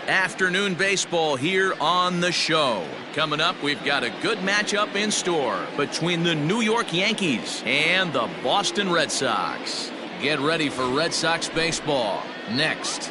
Afternoon baseball here on the show. Coming up, we've got a good matchup in store between the New York Yankees and the Boston Red Sox. Get ready for Red Sox baseball next.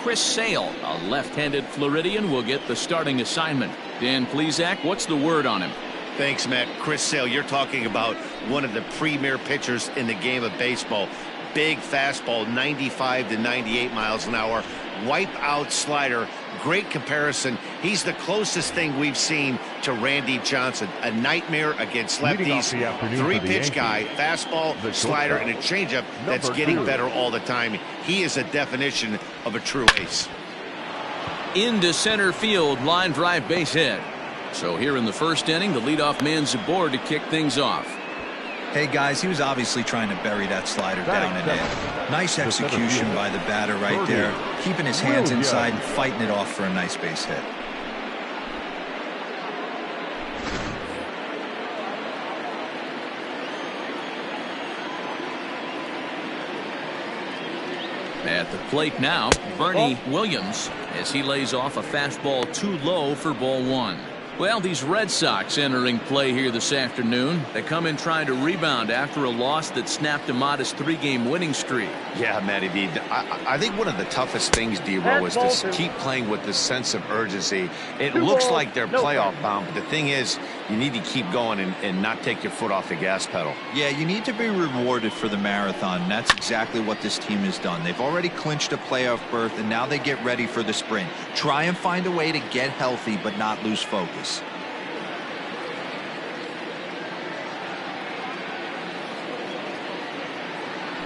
Chris Sale, a left-handed Floridian, will get the starting assignment. Dan Plesac, what's the word on him? Thanks, Matt. Chris Sale, you're talking about one of the premier pitchers in the game of baseball. Big fastball, 95 to 98 miles an hour. Wipe out slider. Great comparison. He's the closest thing we've seen to Randy Johnson. A nightmare against lefties. Three-pitch guy, fastball, slider, and a changeup that's getting better all the time. He is a definition of a true ace. Into center field, line drive base hit. So here in the first inning, the leadoff man's aboard to kick things off. Hey guys, he was obviously trying to bury that slider down and in. Nice execution by the batter right there, keeping his hands inside and fighting it off for a nice base hit. At the plate now, Bernie Williams, as he lays off a fastball too low for ball one. Well, these Red Sox entering play here this afternoon. They come in trying to rebound after a loss that snapped a modest 3-game winning streak. Yeah, Matty B. I think one of the toughest things, D-Row, is to keep playing with this sense of urgency. It looks like they're playoff bound, but the thing is, you need to keep going and not take your foot off the gas pedal. Yeah, you need to be rewarded for the marathon, and that's exactly what this team has done. They've already clinched a playoff berth, and now they get ready for the sprint. Try and find a way to get healthy but not lose focus.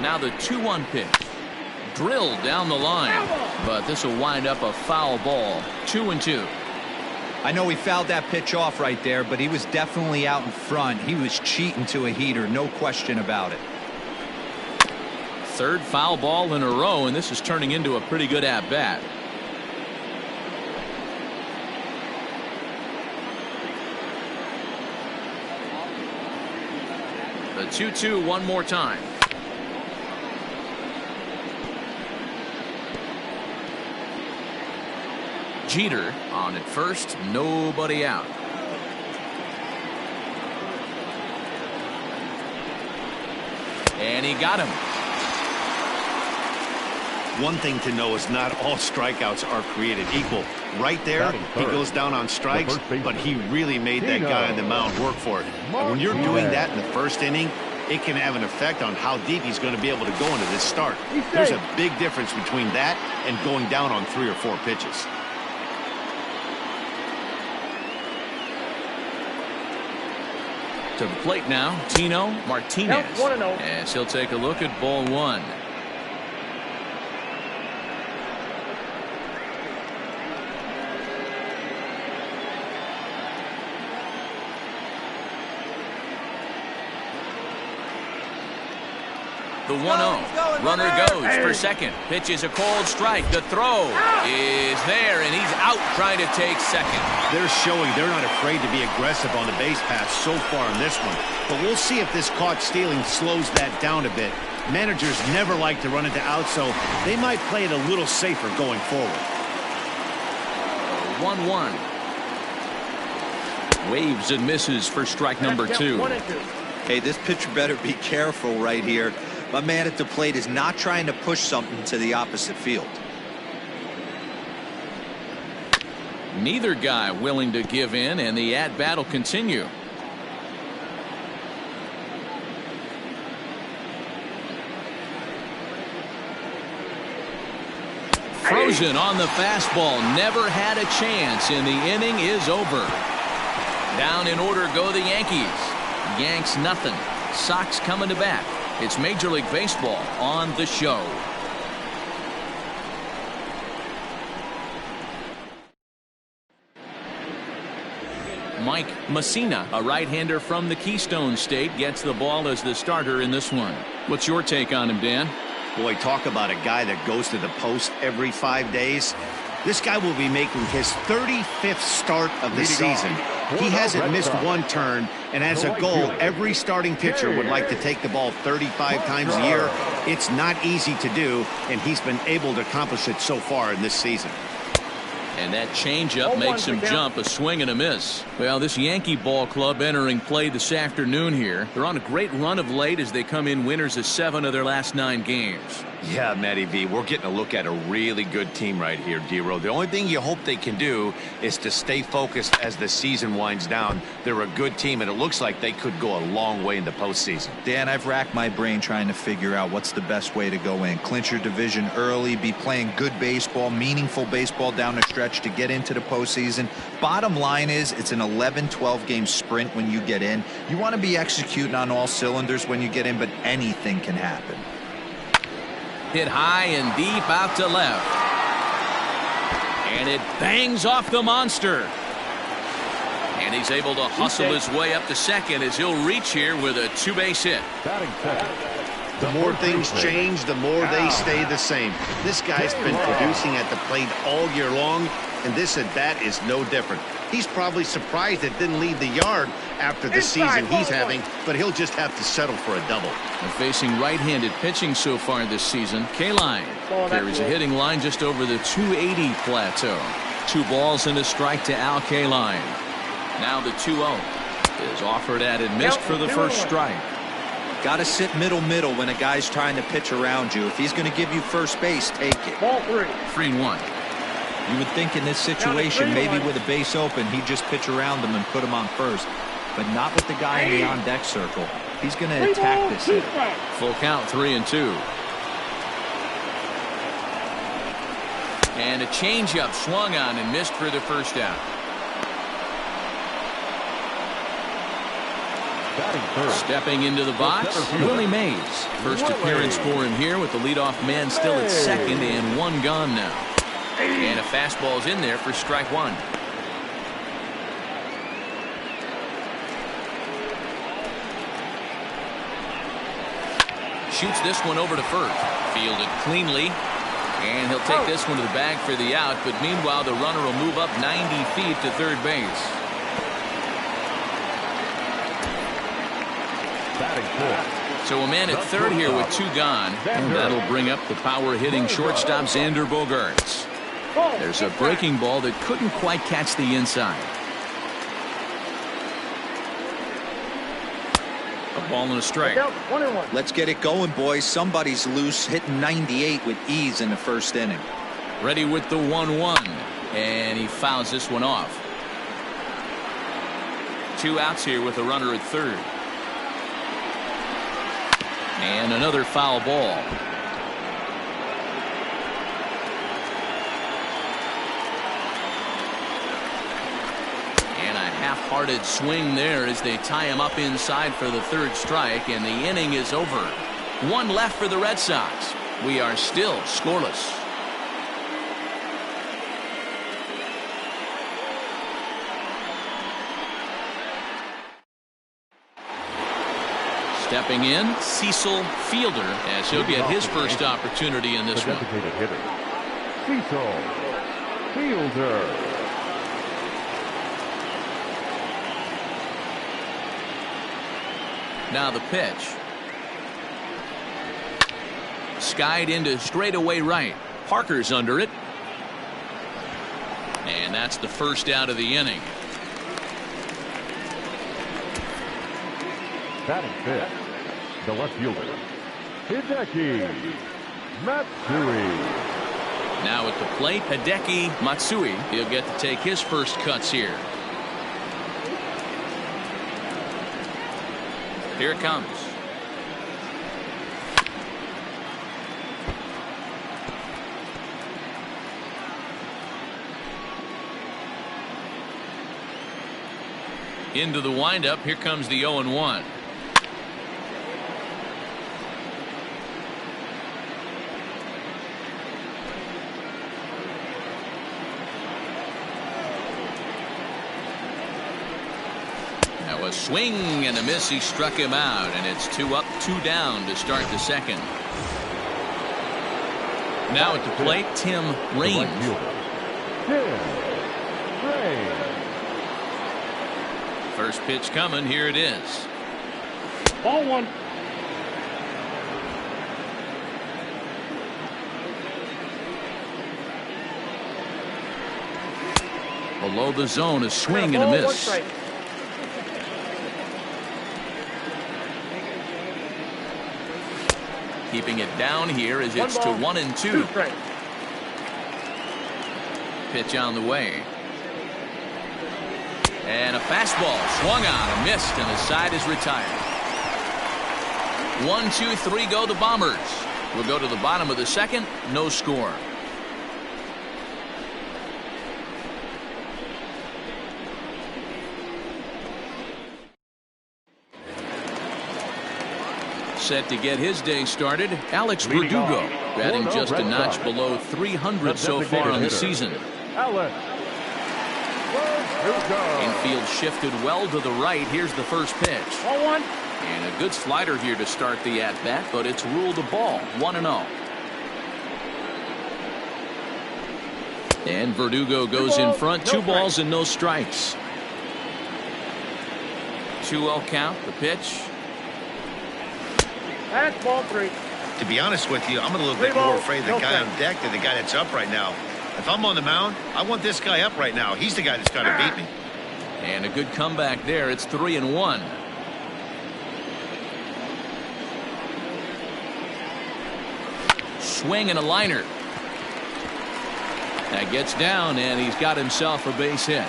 Now the 2-1 pitch. Drilled down the line, but this will wind up a foul ball. 2-2. I know he fouled that pitch off right there, but he was definitely out in front. He was cheating to a heater, no question about it. Third foul ball in a row, and this is turning into a pretty good at-bat. The 2-2 one more time. Jeter on at first, nobody out. And he got him. One thing to know is not all strikeouts are created equal. Right there, he goes down on strikes, but he really made that guy on the mound work for it. And when you're doing that in the first inning, it can have an effect on how deep he's going to be able to go into this start. There's a big difference between that and going down on 3 or 4 pitches. To the plate now, Tino Martinez, as he'll take a look at ball one. The 1-0. Runner goes for second. Pitch is a cold strike. The throw is there, and he's out trying to take second. They're showing they're not afraid to be aggressive on the base pass so far in this one. But we'll see if this caught stealing slows that down a bit. Managers never like to run into out, so they might play it a little safer going forward. 1-1. Waves and misses for strike number 2. Hey, this pitcher better be careful right here. My man at the plate is not trying to push something to the opposite field. Neither guy willing to give in, and the at-bat will continue. Frozen on the fastball. Never had a chance, and the inning is over. Down in order go the Yankees. Yanks nothing. Sox coming to bat. It's Major League Baseball on the show. Mike Messina, a right-hander from the Keystone State, gets the ball as the starter in this one. What's your take on him, Dan? Boy, talk about a guy that goes to the post every 5 days. This guy will be making his 35th start of the season. He hasn't missed one turn, and as a goal, every starting pitcher would like to take the ball 35 times a year. It's not easy to do, and he's been able to accomplish it so far in this season. And that changeup makes him jump. A swing and a miss. Well, this Yankee ball club entering play this afternoon here. They're on a great run of late as they come in winners of 7 of their last 9 games. Yeah, Matty V, we're getting a look at a really good team right here, D-Row. The only thing you hope they can do is to stay focused as the season winds down. They're a good team, and it looks like they could go a long way in the postseason. Dan, I've racked my brain trying to figure out what's the best way to go in. Clinch your division early, be playing good baseball, meaningful baseball down the stretch to get into the postseason. Bottom line is it's an 11-12 game sprint when you get in. You want to be executing on all cylinders when you get in, but anything can happen. Hit high and deep out to left. And it bangs off the monster. And he's able to hustle his way up to second as he'll reach here with a 2-base hit. The more things change, the more they stay the same. This guy's been producing at the plate all year long, and this at bat is no different. He's probably surprised it didn't leave the yard after the season he's having, but he'll just have to settle for a double. And facing right-handed pitching so far this season, Kaline carries a hitting line just over the 280 plateau. 2 balls and a strike to Al Kaline. Now the 2-0 is offered at and missed for the first strike. Got to sit middle when a guy's trying to pitch around you. If he's going to give you first base, take it. Ball 3. 3-1. You would think in this situation, maybe with a base open, he'd just pitch around him and put him on first. But not with the guy in the on-deck circle. He's going to attack this hitter. Full count, 3-2. And a changeup swung on and missed for the first out. Stepping into the box, Willie Mays. First appearance for him here with the leadoff man still at second and 1 gone now. And a fastball's in there for strike 1. Shoots this one over to first. Fielded cleanly. And he'll take this one to the bag for the out. But meanwhile, the runner will move up 90 feet to third base. So a man at third here with 2 gone. And that'll bring up the power-hitting shortstop Xander Bogaerts. There's a breaking ball that couldn't quite catch the inside. A ball and a strike. Let's get it going, boys. Somebody's loose, hitting 98 with ease in the first inning. Ready with the 1-1. And he fouls this one off. 2 outs here with a runner at third. And another foul ball. And a half-hearted swing there as they tie him up inside for the third strike, and the inning is over. 1 left for the Red Sox. We are still scoreless. Stepping in, Cecil Fielder, as he'll get his first opportunity in this one. Cecil Fielder. Now the pitch. Skied into straightaway right. Parker's under it. And that's the first out of the inning. Batting fifth, the left fielder, Hideki Matsui. Now at the plate, Hideki Matsui. He'll get to take his first cuts here. Here it comes. Into the windup. Here comes the 0-1. A swing and a miss. He struck him out, and it's 2 up, 2 down to start the second. Now at the plate, Tim Raines. First pitch coming. Here it is. Ball one. Below the zone, a swing and a miss. Keeping it down here as it's to 1-2. Pitch on the way. And a fastball swung on and missed, and the side is retired. 1, 2, 3 go the Bombers. We'll go to the bottom of the second. No score. Set to get his day started, Alex Verdugo, batting just a notch below 300 so far on the season. Infield shifted well to the right. Here's the first pitch. Ball one. And a good slider here to start the at-bat, but it's ruled a ball. 1-0. And Verdugo goes in front. 2 balls and no strikes. 2-0 count. The pitch. That's ball 3. To be honest with you, I'm a little bit more afraid of the guy on deck than the guy that's up right now. If I'm on the mound, I want this guy up right now. He's the guy that's got to beat me. And a good comeback there. It's 3-1. Swing and a liner. That gets down, and he's got himself a base hit.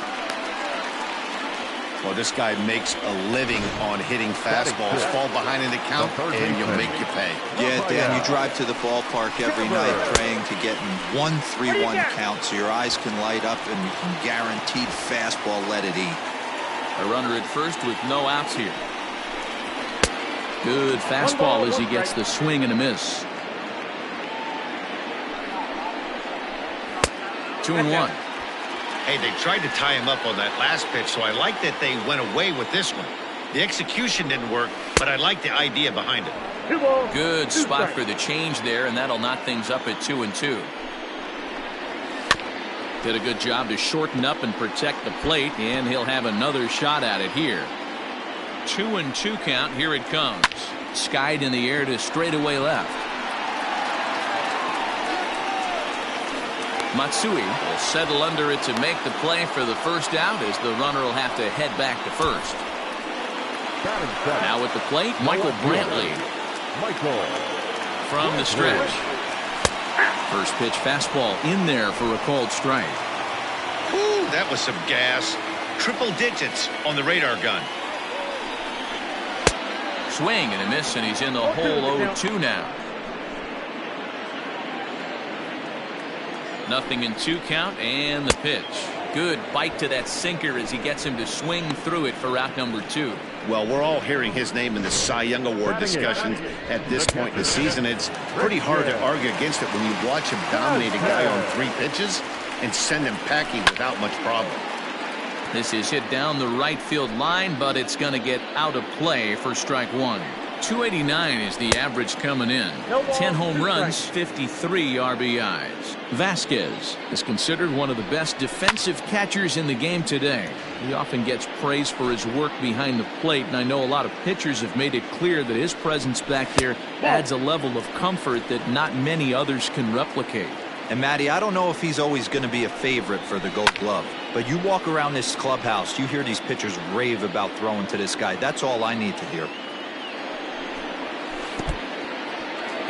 Well, this guy makes a living on hitting fastballs. Fall behind in the count, and you'll make you pay. Yeah, Dan, you drive to the ballpark every night praying to get in 1-3-1 count so your eyes can light up and you can guaranteed fastball let it eat. A runner at first with no outs here. Good fastball as he gets the swing and a miss. 2-1. Hey, they tried to tie him up on that last pitch, so I like that they went away with this one. The execution didn't work, but I like the idea behind it. Good spot for the change there, and that'll knock things up at 2-2. Did a good job to shorten up and protect the plate, and he'll have another shot at it here. 2-2 count. Here it comes. Skied in the air to straightaway left. Matsui will settle under it to make the play for the first out, as the runner will have to head back to first. Now at the plate, Michael Brantley. From the stretch. First pitch fastball in there for a called strike. Woo, that was some gas. Triple digits on the radar gun. Swing and a miss, and he's in the hole 0-2 now. Nothing in 2 count, and the pitch. Good bite to that sinker as he gets him to swing through it for out number 2. Well, we're all hearing his name in the Cy Young Award discussions at this point in the season. It's pretty hard to argue against it when you watch him dominate a guy on 3 pitches and send him packing without much problem. This is hit down the right field line, but it's going to get out of play for strike 1. 289 is the average coming in. 10 home runs, 53 RBIs. Vasquez is considered one of the best defensive catchers in the game today. He often gets praise for his work behind the plate, and I know a lot of pitchers have made it clear that his presence back there adds a level of comfort that not many others can replicate. And Matty, I don't know if he's always going to be a favorite for the Gold Glove, but you walk around this clubhouse, you hear these pitchers rave about throwing to this guy. That's all I need to hear.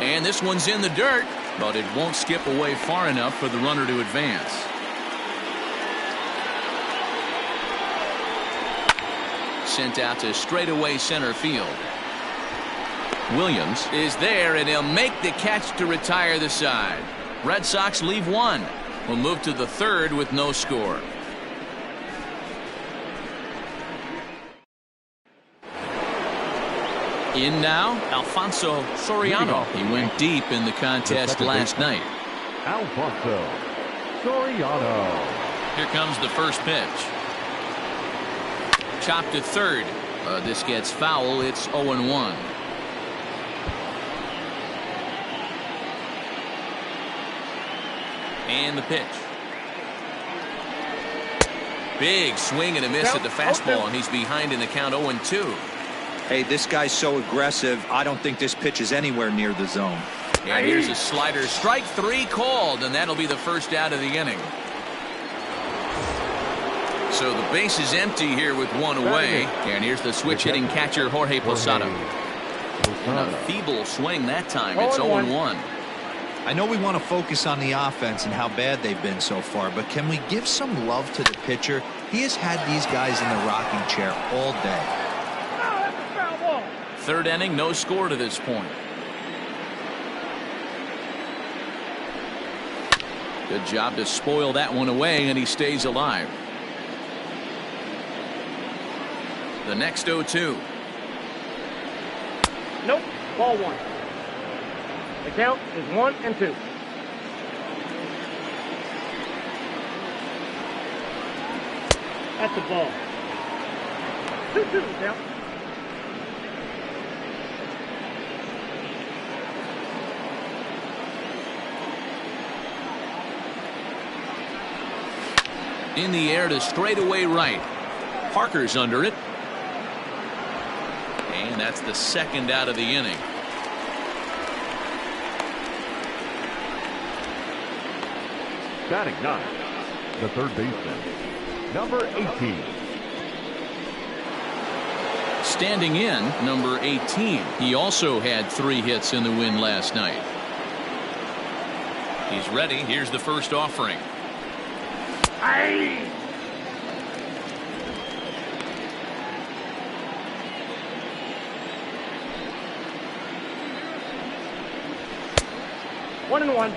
And this one's in the dirt, but it won't skip away far enough for the runner to advance. Sent out to straightaway center field. Williams is there, and he'll make the catch to retire the side. Red Sox leave 1. We'll move to the 3rd with no score. In now, Alfonso Soriano. He went deep in the contest last night. Alfonso Soriano. Here comes the first pitch. Chopped to third. This gets foul. It's 0-1. And the pitch. Big swing and a miss at the fastball, and he's behind in the count 0-2. Hey, this guy's so aggressive. I don't think this pitch is anywhere near the zone. And here's a slider. Strike 3 called, and that'll be the first out of the inning. So the base is empty here with 1 away. And here's the switch hitting catcher Jorge Posada. And a feeble swing that time. It's 0-1. I know we want to focus on the offense and how bad they've been so far, but can we give some love to the pitcher? He has had these guys in the rocking chair all day. Third inning, no score to this point. Good job to spoil that one away, and he stays alive. The next 0-2. Nope. Ball 1. The count is 1-2. That's the ball. 2-2 count. In the air to straightaway right. Parker's under it. And that's the second out of the inning. Batting 9, the third baseman, number 18. Standing in, number 18. He also had 3 hits in the win last night. He's ready. Here's the first offering. Aye. One and 1.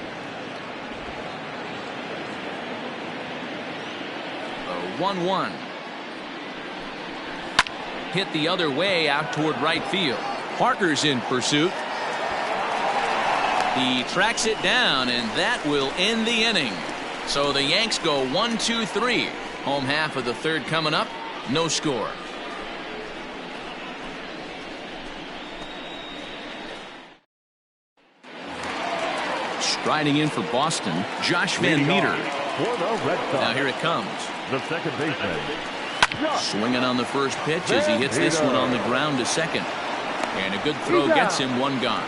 1-1. Hit the other way out toward right field. Parker's in pursuit. He tracks it down, and that will end the inning. So the Yanks go 1-2-3. Home half of the third coming up. No score. Striding in for Boston, Josh Van Meter. For the Red Sox. Now here it comes. The second baseman. Swinging on the first pitch as he hits this one on the ground to second. And a good throw gets him 1 gone.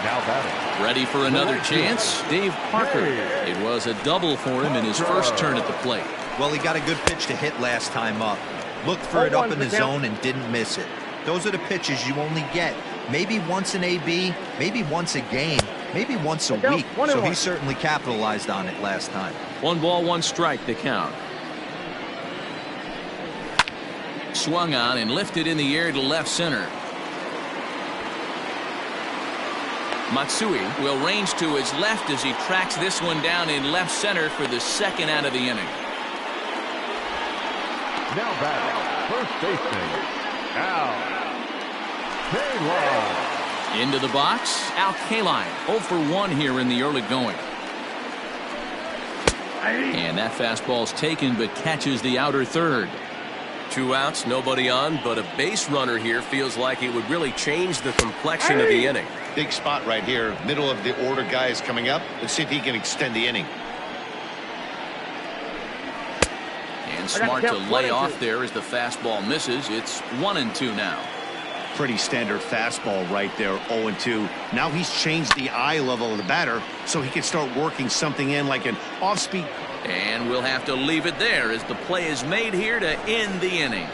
Now batting. Ready for another chance, Dave Parker. It was a double for him in his first turn at the plate. Well, he got a good pitch to hit last time up. Looked for it up in the zone and didn't miss it. Those are the pitches you only get maybe once in AB, maybe once a game, maybe once a week. So he certainly capitalized on it last time. 1 ball, 1 strike, the count. Swung on and lifted in the air to left center. Matsui will range to his left as he tracks this one down in left center for the second out of the inning. Now batting, first baseman, Al Kaline. Into the box, Al Kaline, 0 for 1 here in the early going. And that fastball's taken but catches the outer third. 2 outs, nobody on, but a base runner here feels like it would really change the complexion of the inning. Big spot right here. Middle of the order guy is coming up. Let's see if he can extend the inning. And smart to lay off there as the fastball misses. It's 1-2 now. Pretty standard fastball right there, 0-2. Now he's changed the eye level of the batter so he can start working something in like an off-speed. And we'll have to leave it there as the play is made here to end the inning.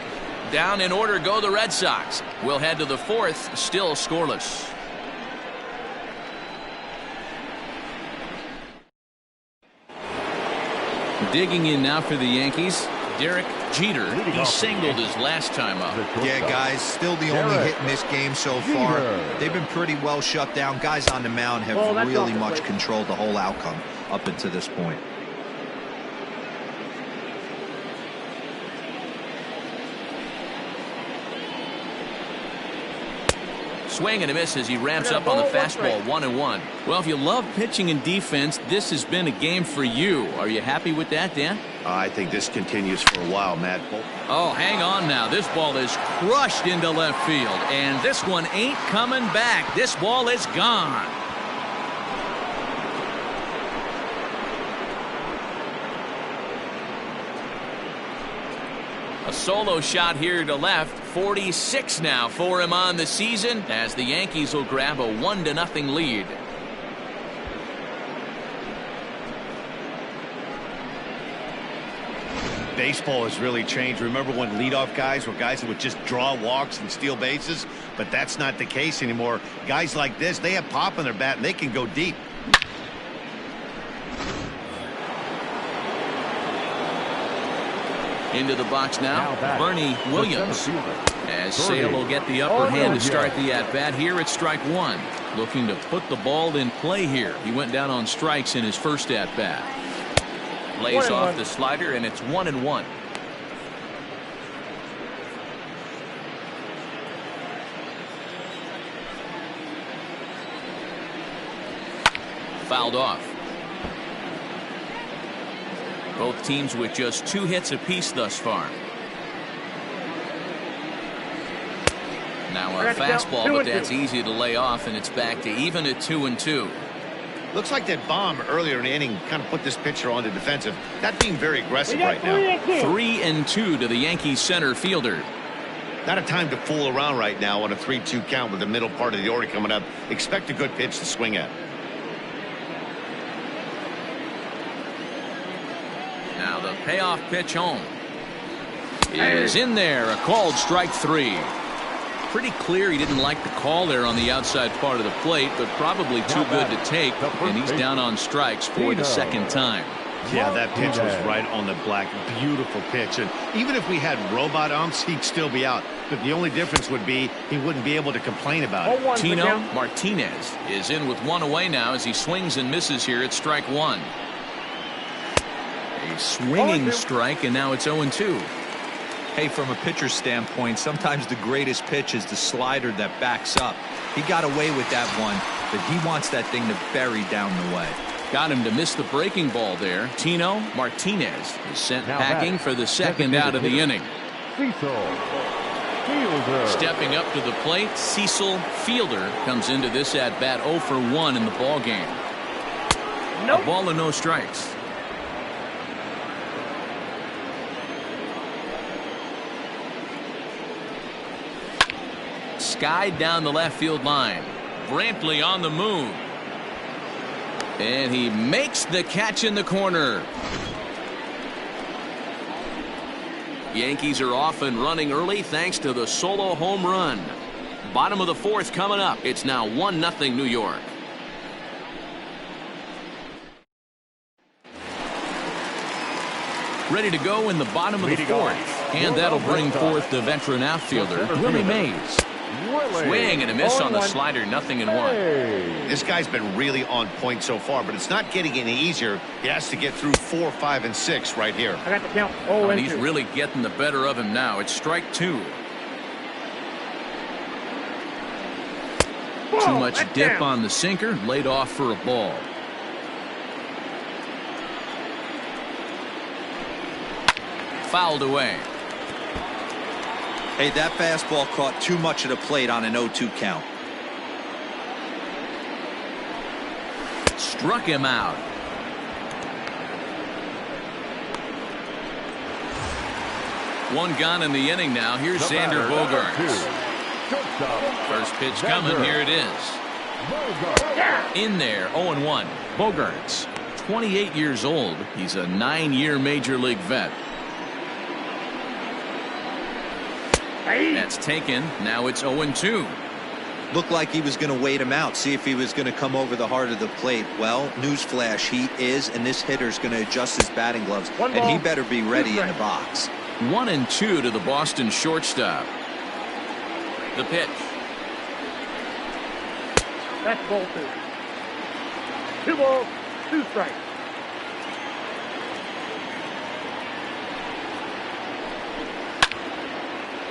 Down in order go the Red Sox. We'll head to the 4th, still scoreless. Digging in now for the Yankees, Derek Jeter. He singled his last time up. Yeah, guys, still the only hit in this game so far. They've been pretty well shut down. Guys on the mound have really much controlled the whole outcome up until this point. Swing and a miss as he ramps up on the fastball. 1-1. Well, if you love pitching and defense, this has been a game for you. Are you happy with that, Dan? I think this continues for a while, Matt. Oh, hang on now. This ball is crushed into left field, and this one ain't coming back. This ball is gone. A solo shot here to left. 46 now for him on the season as the Yankees will grab a 1-0 lead. Baseball has really changed. Remember when leadoff guys were guys that would just draw walks and steal bases? But that's not the case anymore. Guys like this, they have pop in their bat and they can go deep. Into the box now, Bernie Williams. As Sale will get the upper hand to start the at-bat here at strike one. Looking to put the ball in play here. He went down on strikes in his first at-bat. Lays off the slider, and it's 1-1. Fouled off. Both teams with just 2 hits apiece thus far. Now a fastball, but that's easy to lay off, and it's back to even at 2-2. Looks like that bomb earlier in the inning kind of put this pitcher on the defensive. Not being very aggressive right now. 3-2 to the Yankees center fielder. Not a time to fool around right now on a 3-2 count with the middle part of the order coming up. Expect a good pitch to swing at. Now the payoff pitch home is in there. A called strike 3. Pretty clear he didn't like the call there on the outside part of the plate, but probably too good to take, and he's down on strikes for the second time. Yeah, that pitch was right on the black. Beautiful pitch. And even if we had robot umps, he'd still be out. But the only difference would be he wouldn't be able to complain about it. Tino Martinez is in with 1 away now as he swings and misses here at strike 1. A swinging strike, and now it's 0-2. Hey, from a pitcher's standpoint, sometimes the greatest pitch is the slider that backs up. He got away with that one, but he wants that thing to bury down the way. Got him to miss the breaking ball there. Tino Martinez is sent packing for the second out of the inning. Stepping up to the plate, Cecil Fielder comes into this at bat 0 for 1 in the ball game. A ball and no strikes. Skied down the left field line. Brantley on the move. And he makes the catch in the corner. Yankees are off and running early thanks to the solo home run. Bottom of the 4th coming up. It's now 1-0 New York. Ready to go in the bottom of the 4th. And that'll bring forth the veteran outfielder, Willie Mays. Swing and a miss on the slider, 0-1. This guy's been really on point so far, but it's not getting any easier. He has to get through 4, 5, and 6 right here. I got the count. And he's really getting the better of him now. It's strike 2. Too much dip on the sinker, laid off for a ball. Fouled away. Hey, that fastball caught too much of the plate on an 0-2 count. Struck him out. One gone in the inning now. Here's Xander Bogaerts. First pitch coming. Here it is. In there, 0-1. Bogaerts, 28 years old. He's a 9-year major league vet. That's taken. Now it's 0-2. Looked like he was going to wait him out, see if he was going to come over the heart of the plate. Well, newsflash, he is, and this hitter's going to adjust his batting gloves, and he better be ready in the box. 1-2 to the Boston shortstop. The pitch. That's ball 2. 2 balls, 2 strikes.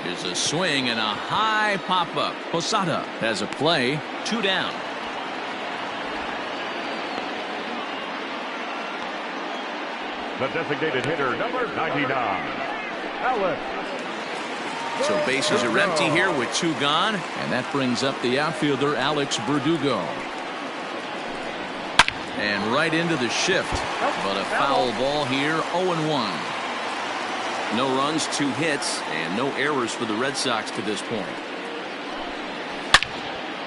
Here's a swing and a high pop-up. Posada has a play. 2 down. The designated hitter, number 99, Alex. So bases are empty here with 2 gone, and that brings up the outfielder Alex Verdugo. And right into the shift, but a foul ball here. 0-1. No runs, 2 hits, and no errors for the Red Sox to this point.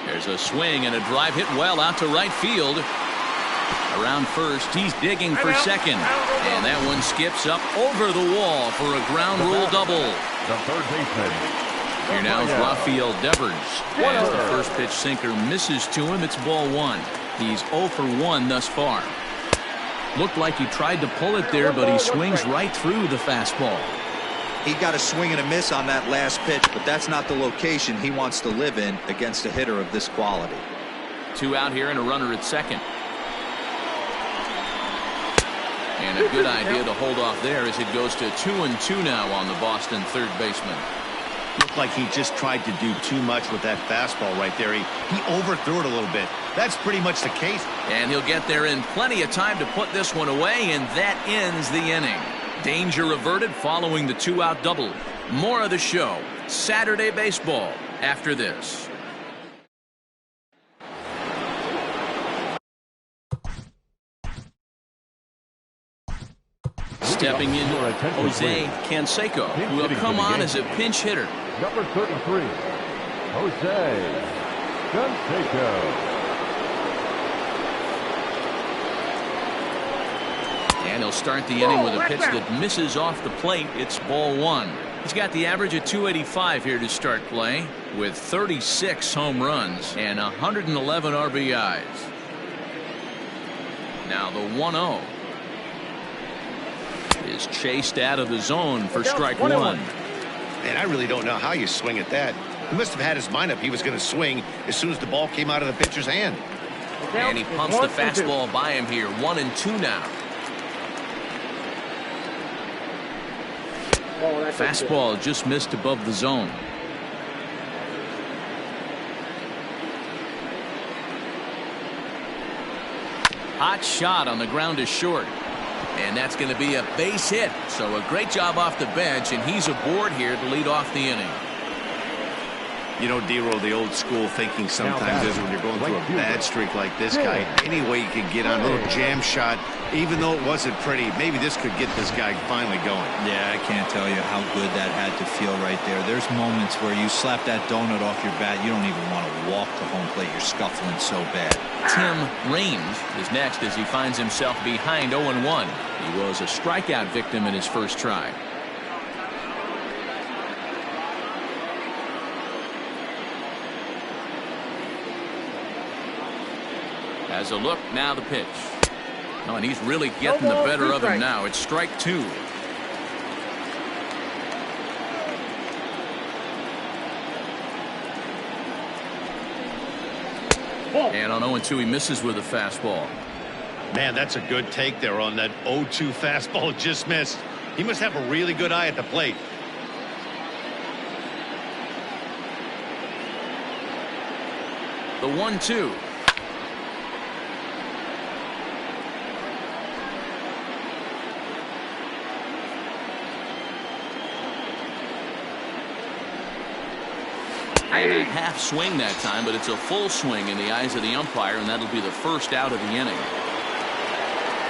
There's a swing and a drive hit well out to right field. Around first, he's digging for second. And that one skips up over the wall for a ground rule double. The third baseman. Here now is Rafael Devers. As the first pitch sinker misses to him, it's ball 1. He's 0 for 1 thus far. Looked like he tried to pull it there, but he swings right through the fastball. He got a swing and a miss on that last pitch, but that's not the location he wants to live in against a hitter of this quality. 2 out here and a runner at second. And a good idea to hold off there as it goes to 2-2 now on the Boston third baseman. Looked like he just tried to do too much with that fastball right there. He overthrew it a little bit. That's pretty much the case. And he'll get there in plenty of time to put this one away, and that ends the inning. Danger averted following the 2-out double. More of the show, Saturday Baseball, after this. Stepping in, Jose Canseco, who will come on as a pinch hitter. Number 33, Jose Canseco. And he'll start the inning with a pitch that misses off the plate. It's ball 1. He's got the average at 285 here to start play, with 36 home runs and 111 RBIs. Now the 1-0 is chased out of the zone for strike 1. And I really don't know how you swing at that. He must have had his mind up he was going to swing as soon as the ball came out of the pitcher's hand. And he pumps the fastball by him here. 1-2 now. Fastball just missed above the zone. Hot shot on the ground is short. And that's going to be a base hit. So a great job off the bench, and he's aboard here to lead off the inning. You know, D-Roll, the old school thinking sometimes is when you're going through a bad streak like this guy, any way you can get on a little jam shot, even though it wasn't pretty, maybe this could get this guy finally going. Yeah, I can't tell you how good that had to feel right there. There's moments where you slap that donut off your bat, you don't even want to walk to home plate. You're scuffling so bad. Tim Raines is next as he finds himself behind 0-1. He was a strikeout victim in his first try. As a look, now the pitch. Oh, and he's really getting the better of him now. It's strike 2. And on 0-2, he misses with a fastball. Man, that's a good take there on that 0-2 fastball just missed. He must have a really good eye at the plate. The 1-2. And a half swing that time, but it's a full swing in the eyes of the umpire, and that'll be the first out of the inning.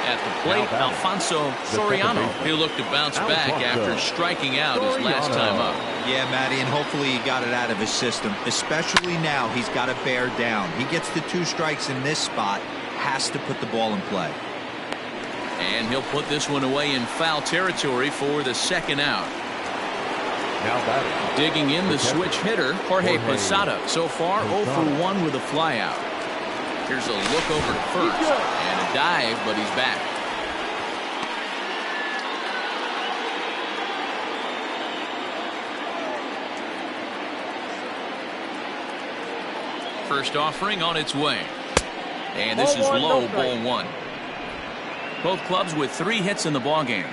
At the plate, Alfonso Soriano. He'll look to bounce back after striking out his last time up. Yeah, Matty, and hopefully he got it out of his system. Especially now, he's got to bear down. He gets the 2 strikes in this spot, has to put the ball in play. And he'll put this one away in foul territory for the second out. Now batting. Digging in the switch hitter, Jorge Posada. So far, 0 for 1 with a flyout. Here's a look over to first. And a dive, but he's back. First offering on its way. And this is low, ball 1. Both clubs with 3 hits in the ballgame.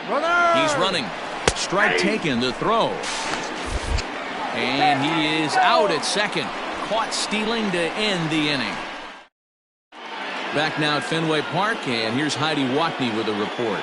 He's running. Strike taken, the throw. And he is out at second. Caught stealing to end the inning. Back now at Fenway Park, and here's Heidi Watney with a report.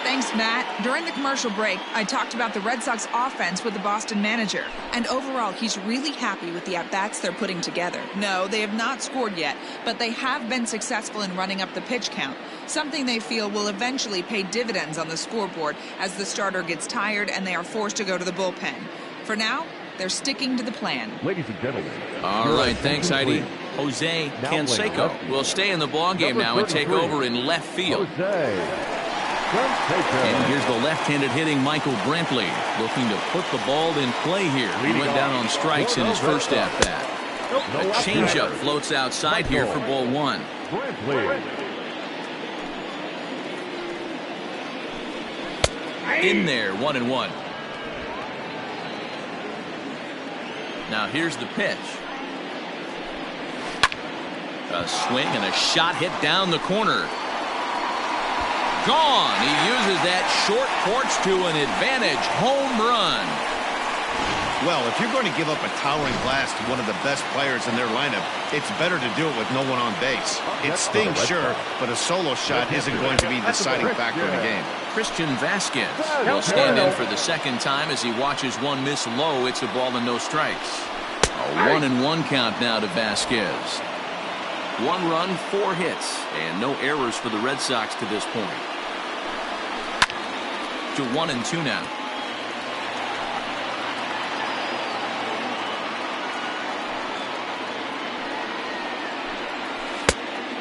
Thanks, Matt. During the commercial break, I talked about the Red Sox offense with the Boston manager. And overall, he's really happy with the at-bats they're putting together. No, they have not scored yet, but they have been successful in running up the pitch count, something they feel will eventually pay dividends on the scoreboard as the starter gets tired and they are forced to go to the bullpen. For now, they're sticking to the plan. Ladies and gentlemen. All right, thanks, Heidi. Jose Canseco will stay in the ballgame now and take over in left field. And here's the left-handed hitting Michael Brantley looking to put the ball in play here. He went down on strikes in his first at-bat. A changeup floats outside here for ball one. In there, 1-1. Now here's the pitch. A swing and a shot hit down the corner. Gone. He uses that short porch to an advantage home run. Well, if you're going to give up a towering blast to one of the best players in their lineup, it's better to do it with no one on base. It stings, sure, but a solo shot isn't going to be the deciding factor in the game. Christian Vasquez will stand in for the second time as he watches one miss low. It's a ball and no strikes. A 1-1 count now to Vasquez. 1 run, 4 hits, and no errors for the Red Sox to this point. To 1-2 now.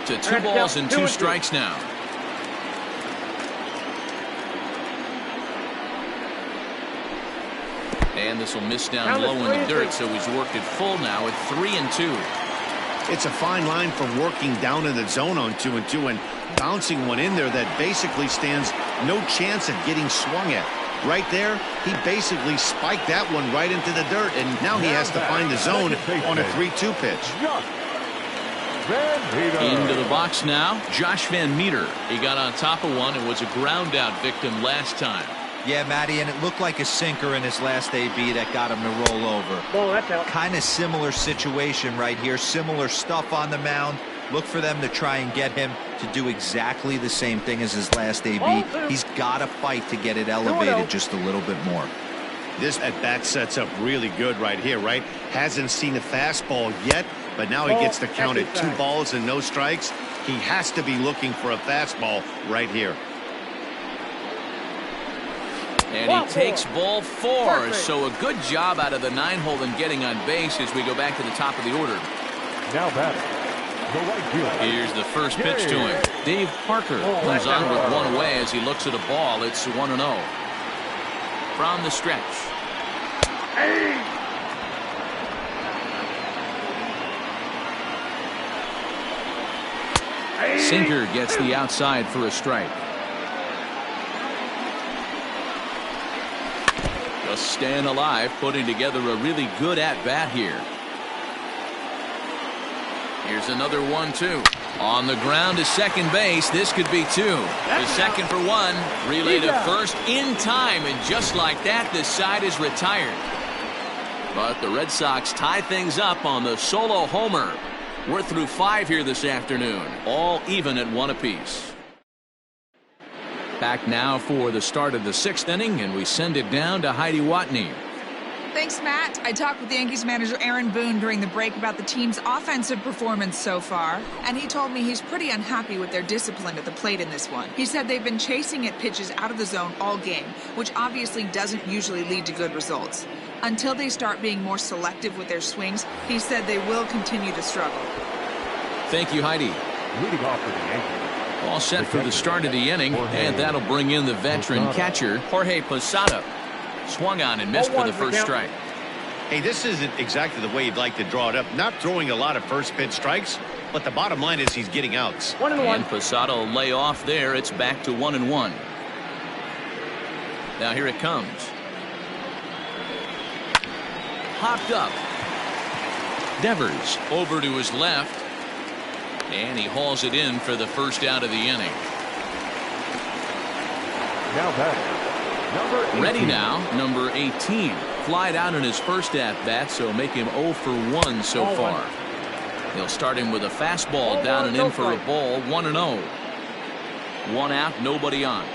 To 2 balls and 2 strikes now. And this will miss down low in the dirt, so he's worked it full now at 3-2. It's a fine line from working down in the zone on 2-2 and bouncing one in there that basically stands no chance at getting swung at. Right there, he basically spiked that one right into the dirt, and now he has to find the zone on a 3-2 pitch. Into the box now, Josh Van Meter. He got on top of one and was a ground out victim last time. Yeah, Matty, and it looked like a sinker in his last AB that got him to roll over. Oh, that's out. Kind of similar situation right here. Similar stuff on the mound. Look for them to try and get him to do exactly the same thing as his last AB. He's got to fight to get it elevated just a little bit more. This at-bat sets up really good right here, right? Hasn't seen a fastball yet, but now he gets to count at 2 balls and no strikes. He has to be looking for a fastball right here. And he takes ball 4. So a good job out of the 9-hole in getting on base as we go back to the top of the order. Now batting, the right fielder. Here's the first pitch to him. Dave Parker comes on with one away as he looks at a ball. It's 1-0. From the stretch. Sinker gets the outside for a strike. Just staying alive, putting together a really good at-bat here. Here's another 1-2. On the ground to second base. This could be 2. The second for 1. Relay to first in time, and just like that, the side is retired. But the Red Sox tie things up on the solo homer. We're through 5 here this afternoon, all even at 1 apiece. Back now for the start of the 6th inning, and we send it down to Heidi Watney. Thanks, Matt. I talked with Yankees manager Aaron Boone during the break about the team's offensive performance so far, and he told me he's pretty unhappy with their discipline at the plate in this one. He said they've been chasing at pitches out of the zone all game, which obviously doesn't usually lead to good results. Until they start being more selective with their swings, he said they will continue to struggle. Thank you, Heidi. Leading off for the Yankees. All set for the start of the inning, and that'll bring in the veteran catcher, Jorge Posada. Swung on and missed for the first strike. Hey, this isn't exactly the way you'd like to draw it up. Not throwing a lot of first pitch strikes, but the bottom line is he's getting outs. 1-1. And Posada will lay off there. It's back to 1-1. Now here it comes. Hopped up. Devers over to his left. And he hauls it in for the first out of the inning. Now batting, number 18. Ready now, number 18. Flied out in his first at-bat, so make him 0 for 1 so far. They'll start him with a fastball down and in for a ball, 1-0. 1 out, nobody on.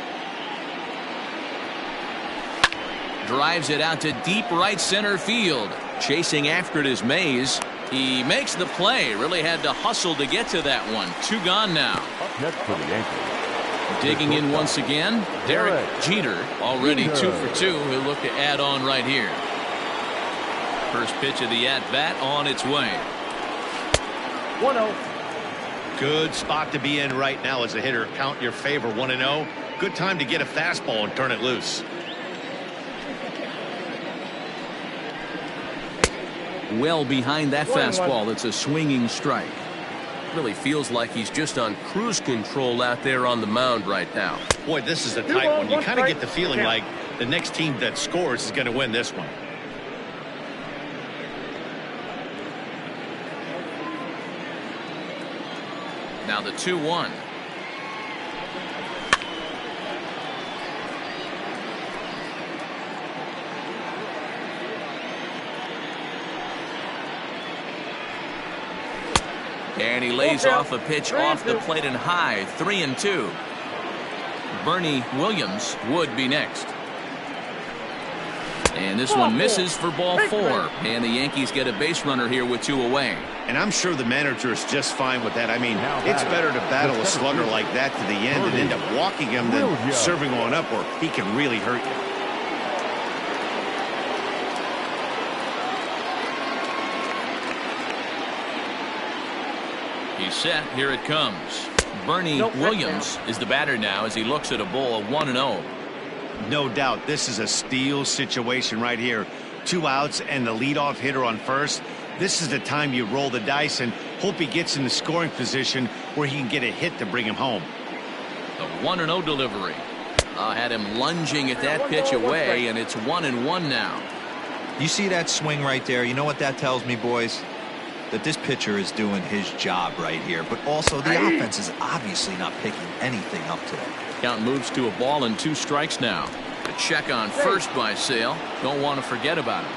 drives it out to deep right center field. Chasing after it is Mays. He makes the play. Really had to hustle to get to that one. 2 gone now. Up next for the Yankees. Digging in once again, Derek Jeter, already 2 for 2. He'll look to add on right here. First pitch of the at-bat on its way. 1-0. Good spot to be in right now as a hitter. Count your favor. 1-0. Good time to get a fastball and turn it loose. Well behind that fastball. It's a swinging strike. Really feels like he's just on cruise control out there on the mound right now. Boy, this is a tight one. You kind of get the feeling like the next team that scores is going to win this one. Now the 2-1. And he lays off a pitch off the plate and high. 3-2. Bernie Williams would be next. And this one misses for ball 4. And the Yankees get a base runner here with 2 away. And I'm sure the manager is just fine with that. I mean, it's better to battle a slugger like that to the end and end up walking him than serving on up, or he can really hurt you. He's set. Here it comes. Bernie Williams is the batter now as he looks at a ball of 1-0. No doubt this is a steal situation right here. 2 outs and the leadoff hitter on first. This is the time you roll the dice and hope he gets in the scoring position where he can get a hit to bring him home. The 1-0 delivery. Had him lunging at that pitch away, and it's 1-1 now. You see that swing right there? You know what that tells me, boys? That this pitcher is doing his job right here, but also the offense is obviously not picking anything up today. Count moves to a ball and 2 strikes now. A check on first by Sale. Don't want to forget about him.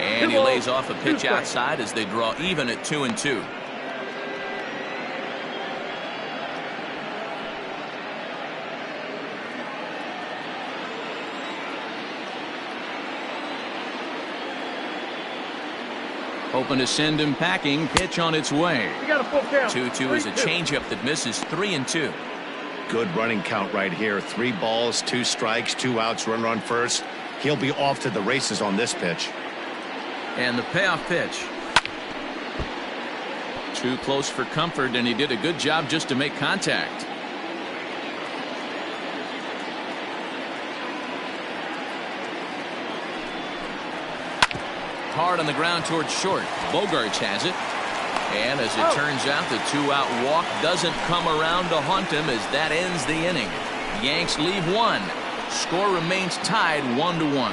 And he lays off a pitch outside as they draw even at 2-2. Hoping to send him packing. Pitch on its way. 2-2 is a changeup that misses. 3-2. Good running count right here. 3 balls, 2 strikes, 2 outs, runner on first. He'll be off to the races on this pitch. And the payoff pitch. Too close for comfort, and he did a good job just to make contact. Hard on the ground towards short. Bogarts has it. And as it turns out, the 2-out walk doesn't come around to haunt him as that ends the inning. Yanks leave 1. Score remains tied 1-1.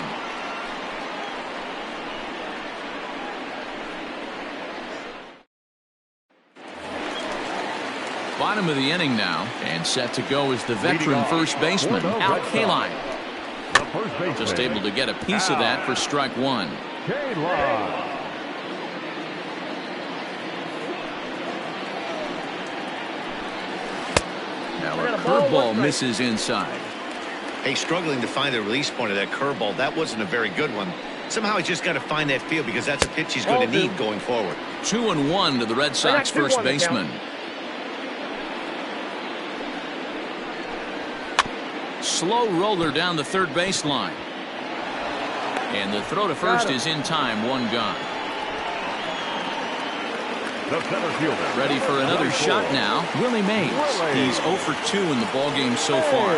Bottom of the inning now, and set to go is the veteran first baseman, Al Kaline. Just able to get a piece of that for strike 1. Now a curveball misses inside. Hey, struggling to find the release point of that curveball. That wasn't a very good one. Somehow he's just got to find that feel because that's a pitch he's going to need going forward. 2-1 to the Red Sox first baseman. Slow roller down the third baseline. And the throw to first is in time. 1 gone. Ready for another shot now. Willie Mays. He's 0 for 2 in the ballgame so far.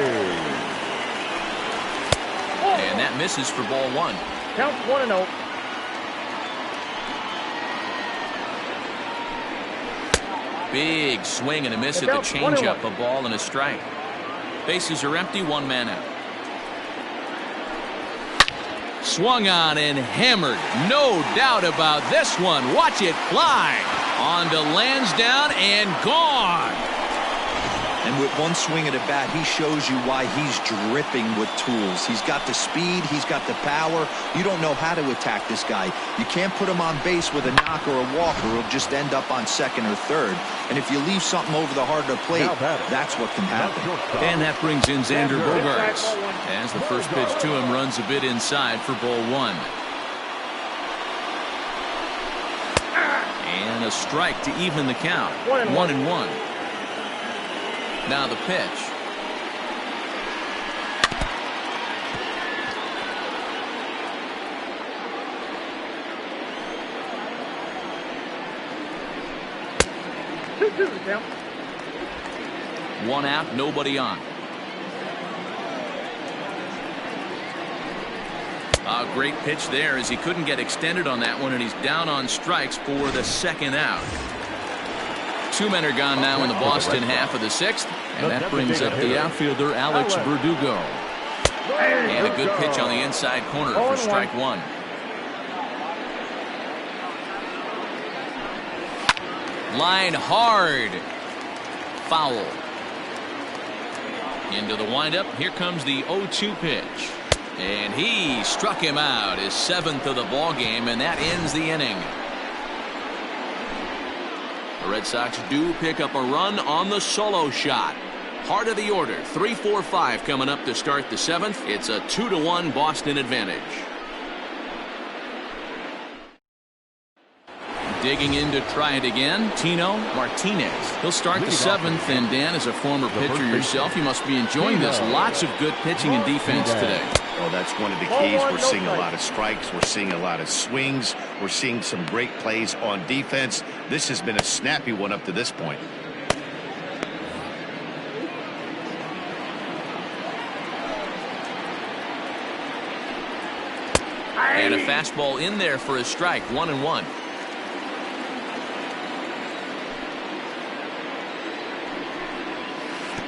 And that misses for ball 1. Count 1-0. Big swing and a miss at the changeup. A ball and a strike. Bases are empty. 1 man out. Swung on and hammered. No doubt about this one. Watch it fly. On to Lansdowne and gone. And with one swing of the bat, he shows you why he's dripping with tools. He's got the speed. He's got the power. You don't know how to attack this guy. You can't put him on base with a knock or a walk, or he'll just end up on second or third. And if you leave something over the heart of the plate, that's what can happen. And that brings in Xander Bogaerts, as the first pitch to him runs a bit inside for ball one. And a strike to even the count. 1-1. Now the pitch. One out, nobody on. A great pitch there, as he couldn't get extended on that one, and he's down on strikes for the second out. Two men are gone now in the Boston half of the sixth, and that brings up the outfielder Alex Verdugo. And a good pitch on the inside corner for strike one. Line hard. Foul. Into the windup. Here comes the 0-2 pitch. And he struck him out, his seventh of the ball game, and that ends the inning. The Red Sox do pick up a run on the solo shot. Heart of the order, 3-4-5 coming up to start the seventh. It's a 2-1 Boston advantage. Digging in to try it again, Tino Martinez. He'll start the seventh, and Dan, as a former pitcher yourself, you must be enjoying this. Lots of good pitching and defense today. Well, that's one of the keys. We're seeing a lot of strikes. We're seeing a lot of swings. We're seeing some great plays on defense. This has been a snappy one up to this point. And a fastball in there for a strike, 1-1.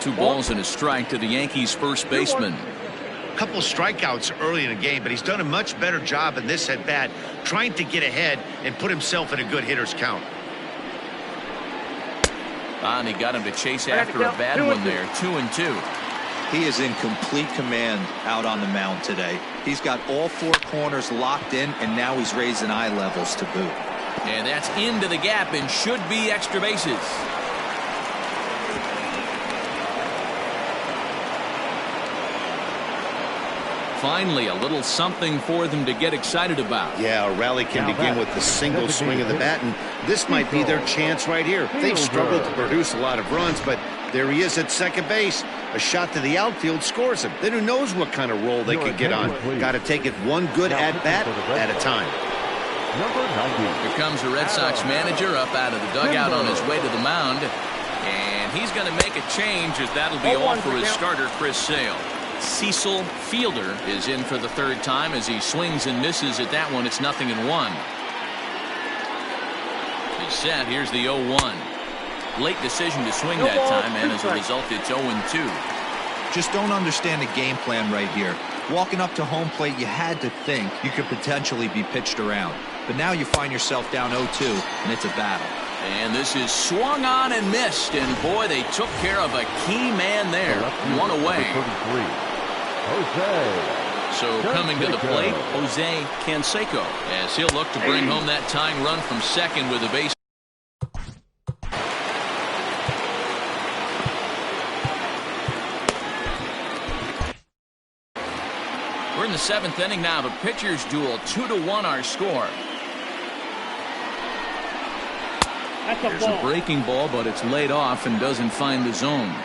Two balls and a strike to the Yankees first baseman. A couple of strikeouts early in the game, but he's done a much better job in this at bat, trying to get ahead and put himself in a good hitter's count. And he got him to chase after a bad one there. 2-2. He is in complete command out on the mound today. He's got all four corners locked in, and now he's raising eye levels to boot. And that's into the gap and should be extra bases. Finally, a little something for them to get excited about. Yeah, a rally can begin with the single swing of the bat, and this might be their chance right here. They've struggled to produce a lot of runs, but there he is at second base. A shot to the outfield scores him. Then who knows what kind of role they could get on. Got to take it one good at-bat at a time. Here comes the Red Sox manager up out of the dugout on his way to the mound. And he's going to make a change, as that'll be all for his starter, Chris Sale. Cecil Fielder is in for the third time. As he swings and misses at that one, it's 0-1. He's set. Here's the 0-1. Late decision to swing that time, and as a result, it's 0-2. Just don't understand the game plan right here. Walking up to home plate, you had to think you could potentially be pitched around. But now you find yourself down 0-2, and it's a battle. And this is swung on and missed, and boy, they took care of a key man there. One away. So coming to the plate, Jose Canseco, as he'll look to bring home that tying run from second with a base. We're in the seventh inning now. The pitchers duel, 2-1 our score. There's a breaking ball, but it's laid off and doesn't find the zone.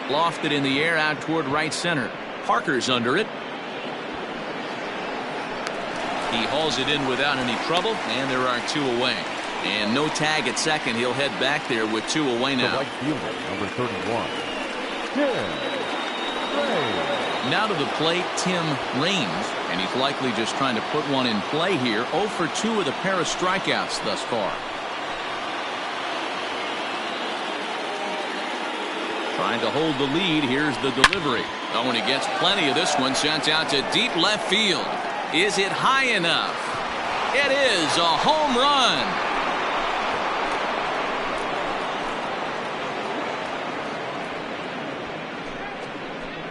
Lofted in the air out toward right center. Parker's under it. He hauls it in without any trouble, and there are two away. And no tag at second. He'll head back there with two away now. Right fielder, number 31. Now to the plate, Tim Raines, and he's likely just trying to put one in play here. 0 for 2 with a pair of strikeouts thus far. Trying to hold the lead. Here's the delivery. Oh, and he gets plenty of this one. Sent out to deep left field. Is it high enough? It is a home run.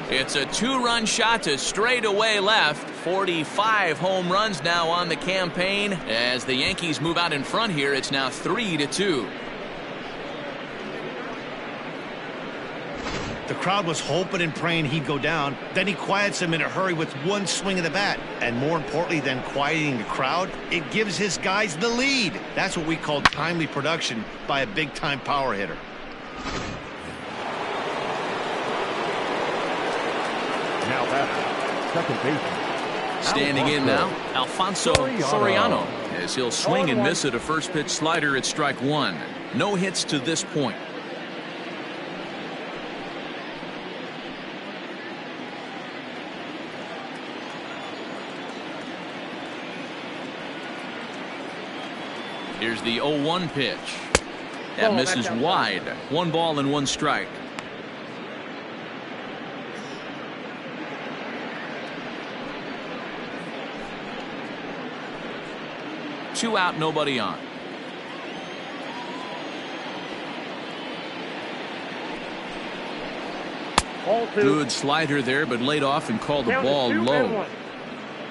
It's a two-run shot to straightaway left. 45 home runs now on the campaign. As the Yankees move out in front here, it's now 3-2. The crowd was hoping and praying he'd go down. Then he quiets them in a hurry with one swing of the bat. And more importantly than quieting the crowd, it gives his guys the lead. That's what we call timely production by a big-time power hitter. Now batter, second baseman. Standing in now, Alfonso Soriano, as he'll swing and miss at a first pitch slider at strike one. No hits to this point. Here's the 0-1 pitch. That misses wide. 1 ball and 1 strike. Two out, nobody on. Good slider there, but laid off and called the ball low.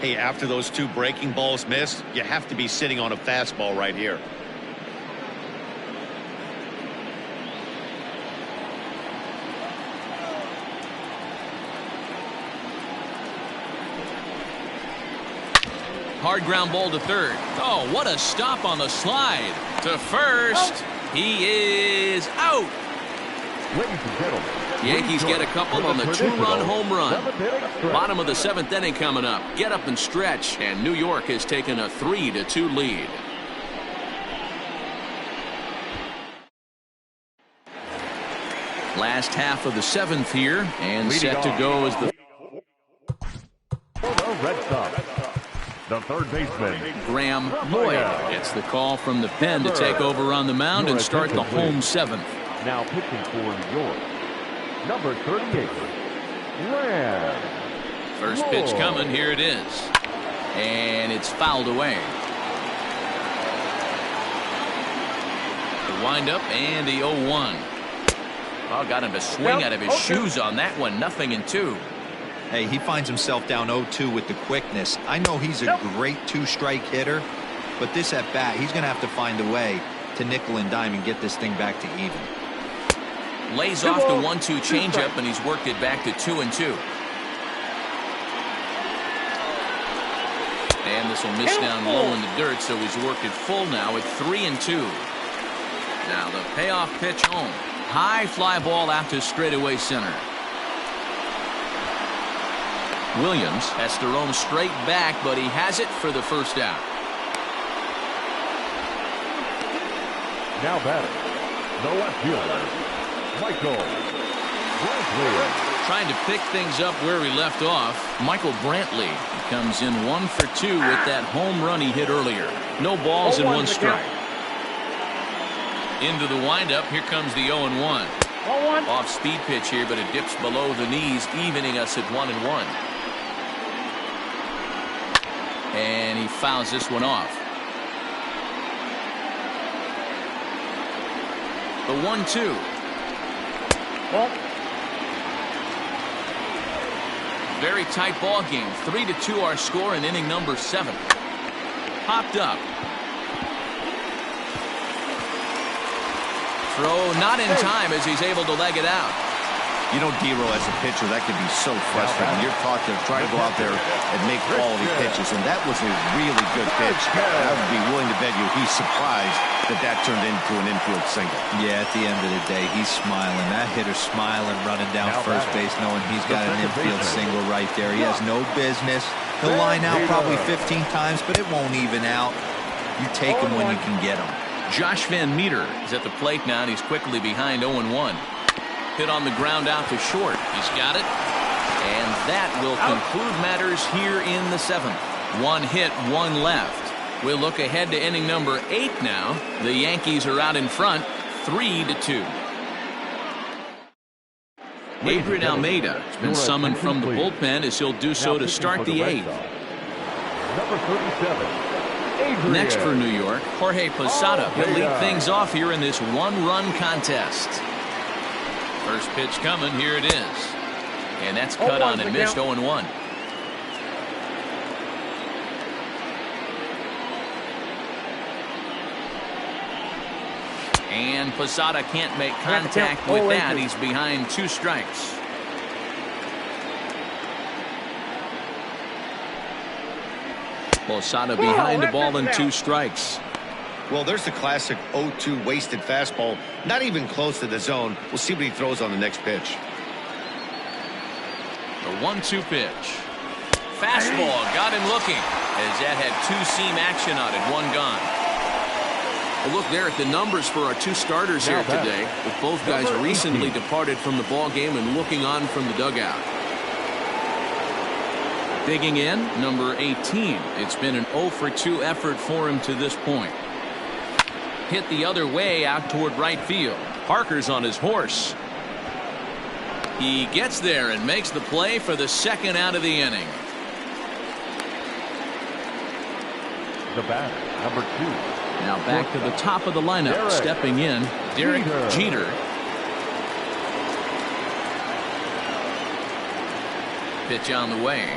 Hey, after those 2 breaking balls missed, you have to be sitting on a fastball right here. Hard ground ball to third. Oh, what a stop on the slide. To first. He is out. Ladies and gentlemen, Yankees get a couple on the 2-run home run. Bottom of the 7th inning coming up. Get up and stretch. And New York has taken a 3-2 lead. Last half of the 7th here. And set to go as the Red Sox. The third baseman, Graham Lloyd gets the call from the pen to take over on the mound and start the home 7th. Now pitching for New York, number 38, Graham. First pitch coming. Here it is. And it's fouled away. The windup and the 0-1. Oh, got him to swing out of his shoes on that one. 0-2. Hey, he finds himself down 0-2 with the quickness. I know he's a great 2-strike hitter, but this at bat, he's going to have to find a way to nickel and dime and get this thing back to even. Lays off the 1-2 changeup, and he's worked it back to 2-2. And this will miss down low in the dirt, so he's worked it full now at 3-2. Now the payoff pitch home. High fly ball out to straightaway center. Williams has to roam straight back, but he has it for the first out. Now batting, the left fielder, Michael Brantley. Trying to pick things up where he left off. Michael Brantley comes in 1 for 2 with that home run he hit earlier. No balls and 1 strike. Into the windup. Here comes the 0-1. Off speed pitch here, but it dips below the knees, evening us at 1-1. And he fouls this one off. The 1-2. Very tight ball game. 3-2 our score in inning number 7. Popped up. Throw not in time as he's able to leg it out. You know, D-Row, as a pitcher, that can be so frustrating. You're taught to try to go out there and make quality pitches, and that was a really good pitch. I would be willing to bet you he's surprised that turned into an infield single. Yeah, at the end of the day, he's smiling. That hitter's smiling, running down first base, knowing he's got an infield single right there. He has no business. He'll line out probably 15 times, but it won't even out. You take him when you can get him. Josh Van Meter is at the plate now, and he's quickly behind 0-1. Hit on the ground out to short. He's got it. And that will conclude matters here in the 7th. 1 hit, 1 left. We'll look ahead to inning number 8 now. The Yankees are out in front, 3-2. Adrian Almeida has been summoned from the bullpen as he'll do so to start the 8th. Number 37, Next for New York, Jorge Posada. He'll lead things off here in this one-run contest. First pitch coming. Here it is. And that's cut on and missed. 0-1. And Posada can't make contact with that. He's behind 2 strikes. Posada behind the ball and 2 strikes. Well, there's the classic 0-2 wasted fastball. Not even close to the zone. We'll see what he throws on the next pitch. The 1-2 pitch. Fastball got him looking as that had 2-seam action on it. 1 gone. Well, look there at the numbers for our 2 starters here today, with both guys recently departed from the ball game and looking on from the dugout. Digging in, number 18. It's been an 0-for-2 effort for him to this point. Hit the other way out toward right field. Parker's on his horse. He gets there and makes the play for the 2nd out of the inning. The batter, number 2. Now back to the top of the lineup. Stepping in, Derek Jeter. Pitch on the way.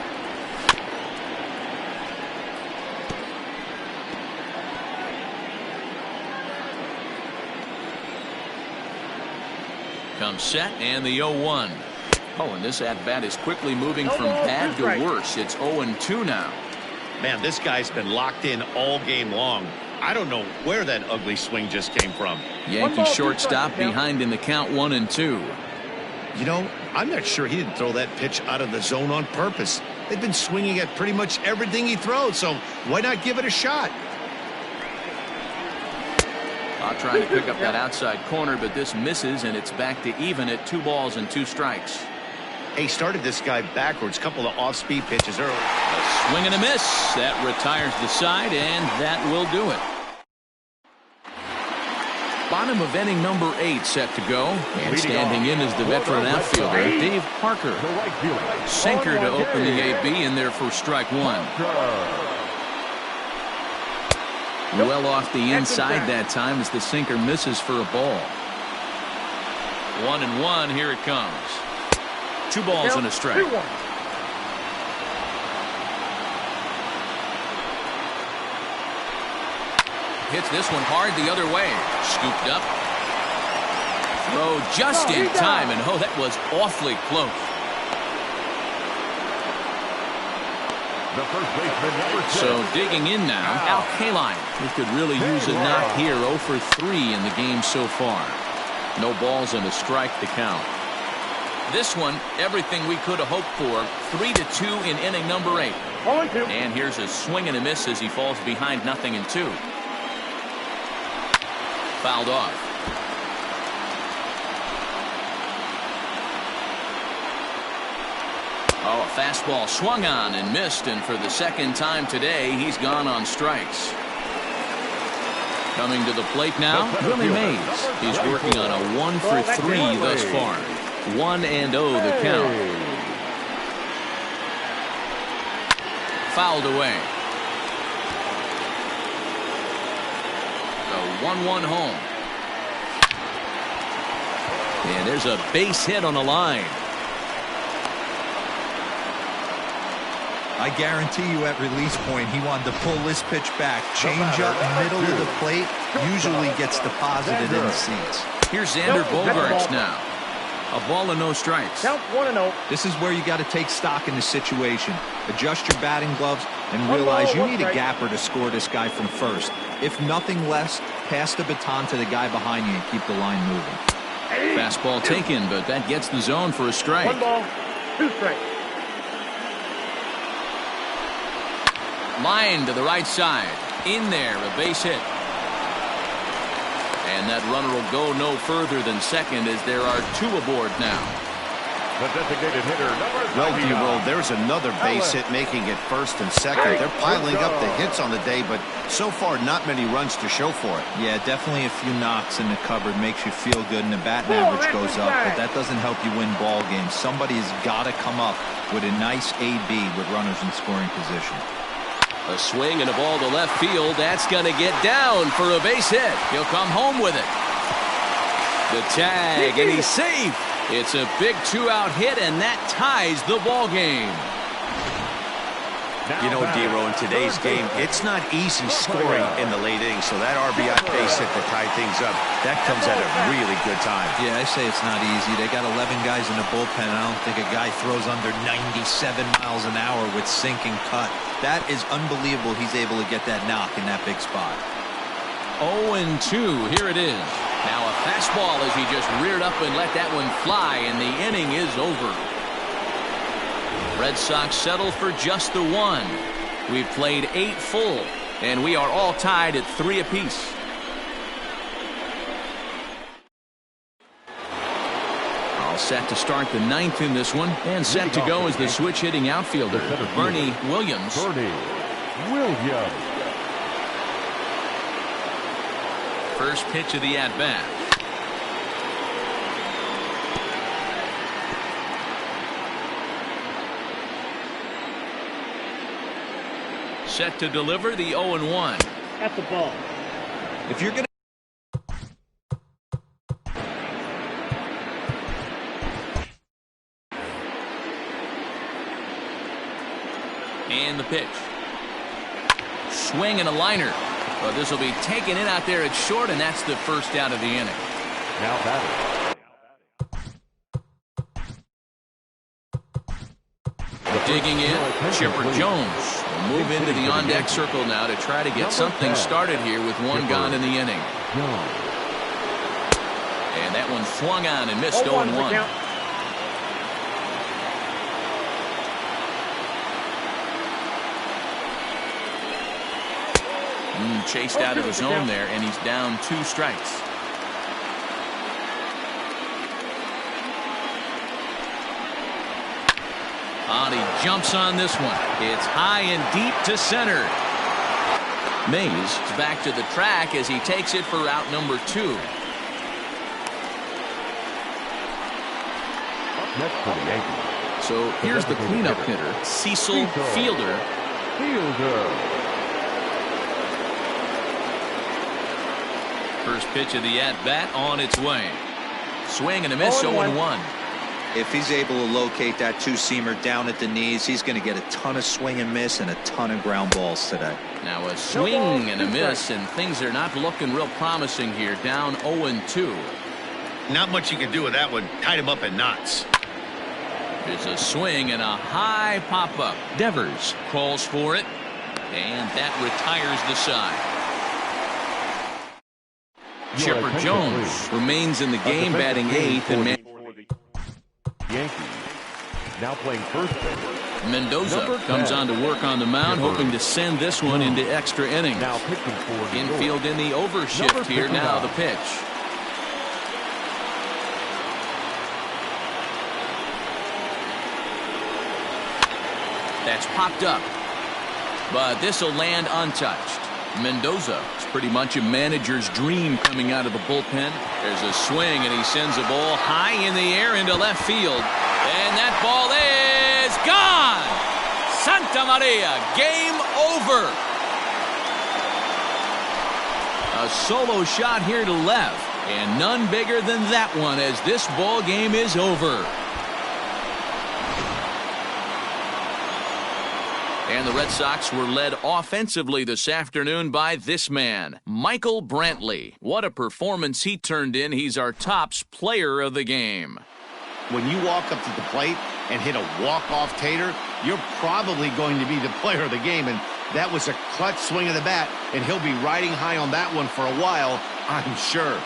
Comes set and the 0-1. Oh, and this at-bat is quickly moving from bad to worse. It's 0-2 now. Man, this guy's been locked in all game long. I don't know where that ugly swing just came from. Yankee shortstop behind in the count 1-2. You know, I'm not sure he didn't throw that pitch out of the zone on purpose. They've been swinging at pretty much everything he throws, so why not give it a shot? Trying to pick up that outside corner, but this misses, and it's back to even at 2 balls and 2 strikes. He started this guy backwards, couple of off-speed pitches early. A swing and a miss. That retires the side, and that will do it. Bottom of inning number 8 set to go, and standing in is the veteran outfielder, Dave Parker. Sinker to open the AB in there for strike 1. Well off the inside that time as the sinker misses for a ball. 1-1. Here it comes. 2 balls and a strike. Hits this one hard the other way. Scooped up. Throw just in time, and oh, that was awfully close. The first baseman, number 6. So digging in now, Al Kaline. He could really use a knock here. 0-for-3 in the game so far. No balls and a strike to count. This one, everything we could have hoped for. 3-2 in inning number 8. And here's a swing and a miss as he falls behind 0-2. Fouled off. Oh, a fastball swung on and missed, and for the 2nd time today, he's gone on strikes. Coming to the plate now, Willie Mays. He's working on a 1-for-3 thus far. 1-0 the count. Fouled away. The 1-1 home. And there's a base hit on the line. I guarantee you at release point he wanted to pull this pitch back. Change up middle of the plate usually gets deposited in the seats. Here's Xander Bogaerts now. A ball and no strikes. Count 1-0. This is where you got to take stock in the situation. Adjust your batting gloves and realize you need a gapper to score this guy from first. If nothing less, pass the baton to the guy behind you and keep the line moving. Fastball taken, but that gets the zone for a strike. 1 ball, 2 strikes. Line to the right side. In there, a base hit. And that runner will go no further than second as there are 2 aboard now. The designated hitter, number 39. Well, D-Roll, there's another base hit making it first and second. They're piling up the hits on the day, but so far not many runs to show for it. Yeah, definitely a few knocks in the cupboard makes you feel good, and the batting average goes up, but that doesn't help you win ball games. Somebody's got to come up with a nice AB with runners in scoring position. A swing and a ball to left field. That's going to get down for a base hit. He'll come home with it. The tag, and he's safe. It's a big 2-out hit, and that ties the ball game. You know, Dero, in today's game, it's not easy scoring in the late innings, so that RBI base hit to tie things up, that comes at a really good time. Yeah, I say it's not easy. They got 11 guys in the bullpen, and I don't think a guy throws under 97 miles an hour with sinking cut. That is unbelievable he's able to get that knock in that big spot. 0-2, here it is. Now a fastball as he just reared up and let that one fly, and the inning is over. Red Sox settle for just the one. We've played 8 full, and we are all tied at 3 apiece. All set to start the 9th in this one, and set to go is the switch-hitting outfielder, Bernie Williams. First pitch of the at-bat. Set to deliver the 0-1. At the ball. If you're going to and the pitch. Swing and a liner. But this will be taken in out there at short, and that's the first out of the inning. Now batting. Digging in, Chipper Jones will move into the on-deck circle now to try to get something started here with one gone in the inning. And that one swung on and missed 0-1. Chased out of the zone there, and he's down 2 strikes. He jumps on this one. It's high and deep to center. Mays is back to the track as he takes it for out number 2. Next for the Yankees. So here's the cleanup hitter, Cecil Fielder. First pitch of the at-bat on its way. Swing and a miss, 0-1. If he's able to locate that 2-seamer down at the knees, he's going to get a ton of swing and miss and a ton of ground balls today. Now a swing and a miss, and things are not looking real promising here. Down 0-2. Not much you can do with that one. Tied him up in knots. There's a swing and a high pop-up. Devers calls for it, and that retires the side. Chipper Jones remains in the game, batting 8th, and Yankees now playing first base. Mendoza comes on to work on the mound, hoping to send this one into extra innings. Now pitching for infield in the overshift here. Now the pitch. That's popped up, but this will land untouched. Mendoza is pretty much a manager's dream coming out of the bullpen. There's a swing, and he sends a ball high in the air into left field. And that ball is gone! Santa Maria, game over. A solo shot here to left, and none bigger than that one as this ball game is over. And the Red Sox were led offensively this afternoon by this man, Michael Brantley. What a performance he turned in. He's our tops player of the game. When you walk up to the plate and hit a walk-off tater, you're probably going to be the player of the game. And that was a clutch swing of the bat, and he'll be riding high on that one for a while, I'm sure.